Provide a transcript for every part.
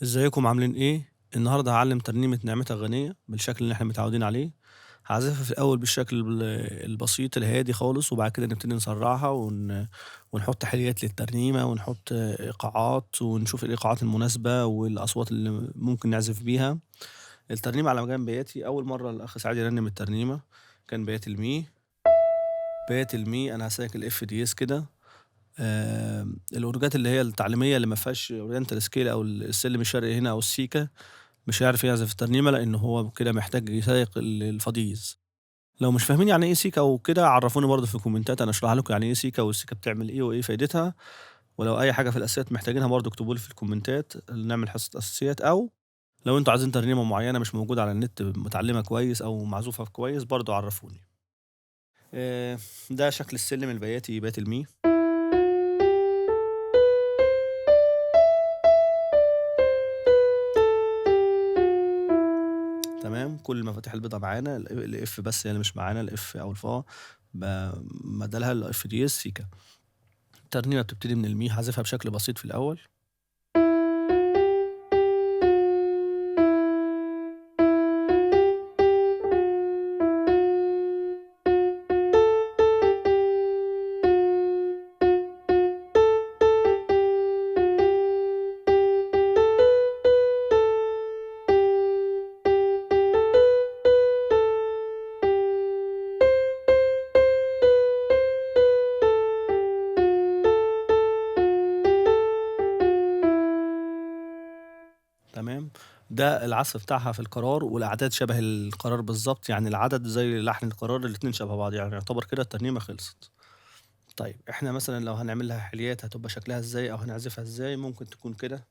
ازيكم عاملين ايه؟ النهارده هاعلّم ترنيمة نعمتك غنية بالشكل اللي إحنا متعودين عليه، هاعزفها في الأول بالشكل البسيط الهادي خالص، وبعد كده نبتدي نسرّعها ونحط حليات للترنيمة، ونحط إيقاعات، ونشوف الإيقاعات المناسبة والأصوات اللي ممكن نعزف بيها. الترنيمة على مجال بياتي، أول مرّة الأخ سعيد يرنّم الترنيمة كان بيات المي، بيات المي أنا هاسايق الإف دييز كده. الأورجات اللي هي التعليمية اللي ما فيهاش oriental scale أو السلم الشرقي هنا أو السيكا، مش هيعرف يعزف الترنيمة لإن هو كده محتاج يسايق الفضيز. لو مش فاهمين يعني إيه سيكا وكده عرّفوني برضه في الكومنتات أنا أشرح لكم يعني إيه سيكا والسيكا بتعمل إيه وإيه فايدتها، ولو أي حاجة في الأساسيات محتاجينها برضه اكتبوا لي في الكومنتات نعمل حصة أساسيات، أو لو أنتم عايزين ترنيمة معيّنة مش موجودة على النت متعلمة كويس أو معزوفة كويس برضه عرّفوني. آآ ده شكل السلم البياتي بيات المي. تمام، كل المفاتيح البيضا معانا، الإف بس هي اللي مش معانا، الإف أو الفا بدالها الإف دييز سيكا. الترنيمة بتبتدي من المي، هاعزفها بشكل بسيط في الأول. تمام، ده العزف بتاعها في القرار، والأعداد شبه القرار بالضبط، يعني العدد زي لحن القرار، الاتنين شبه بعض، يعني يعتبر كده الترنيمة خلصت. طيب إحنا مثلًا لو هنعمل لها حليات هتبقى شكلها إزاي أو هنعزفها إزاي؟ ممكن تكون كده.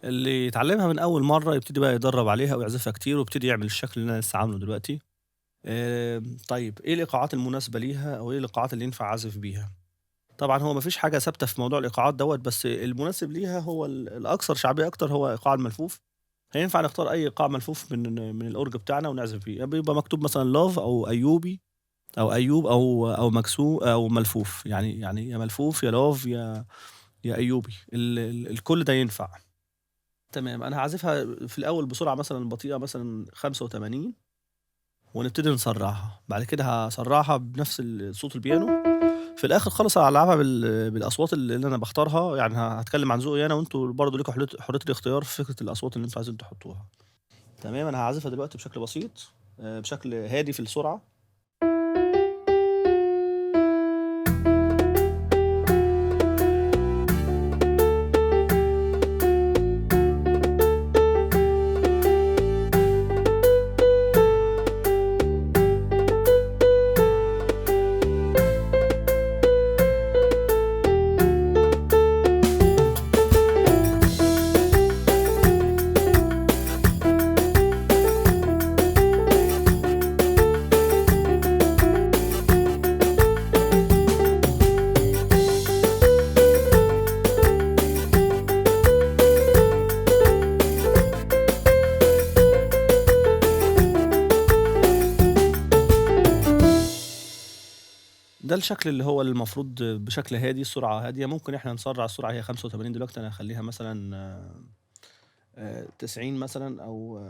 اللي يتعلمها من أول مرّة يبتدي بقى يدرّب عليها ويعزفها كتير ويبتدي يعمل الشكل اللي أنا لسه عامله دلوقتي. طيب إيه الإيقاعات المناسبة ليها أو إيه الإيقاعات اللي ينفع أعزف بيها؟ طبعًا هو ما فيش حاجة ثابتة في موضوع الإيقاعات دوّة، بس المناسب ليها هو الأكثر شعبية أكتر هو إيقاع الملفوف. هينفع نختار أي إيقاع ملفوف من الأورج بتاعنا ونعزف بيه، بيبقى مكتوب مثلًا love أو أيوبي أو أيوب أو أو ملفوف، يعني يا ملفوف يا love يا أيوبي، الكل ده ينفع. تمام، أنا هاعزفها في الأول بسرعة مثلًا بطيئة مثلًا 85 ونبتدي نسرّعها، بعد كده هاسرّعها بنفس صوت البيانو، في الآخر خالص هالعبها بالأصوات اللي أنا باختارها، يعني هاتكلم عن ذوقي أنا وأنتم برضه ليكم حرية الاختيار في فكرة الأصوات اللي أنتم عايزين تحطوها. تمام، أنا هاعزفها دلوقتي بشكل بسيط، بشكل هادي في السرعة. ده الشكل اللي هو المفروض بشكل هادي، السرعة هادية، ممكن إحنا نسرّع السرعة هي 85 دلوقتي، أنا هاخلّيها مثلًا 90 مثلًا أو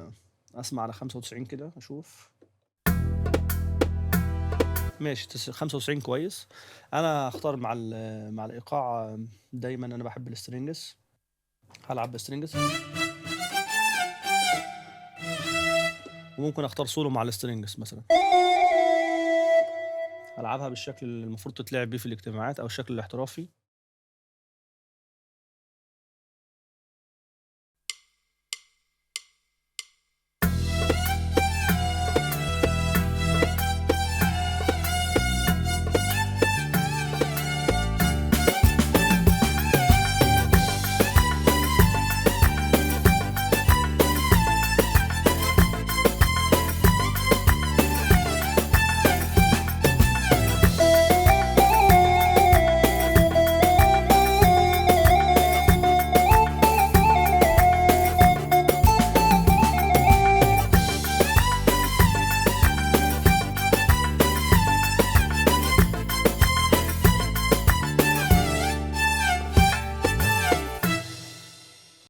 أسمع على 95 كده أشوف. ماشي 95 كويس. أنا هاختار مع الإيقاع دايمًا أنا باحب الstrings، هالعب بstrings وممكن أختار solo مع الstrings مثلًا. هالعبها بالشكل اللي المفروض تتلعب بيه في الاجتماعات أو الشكل الاحترافي.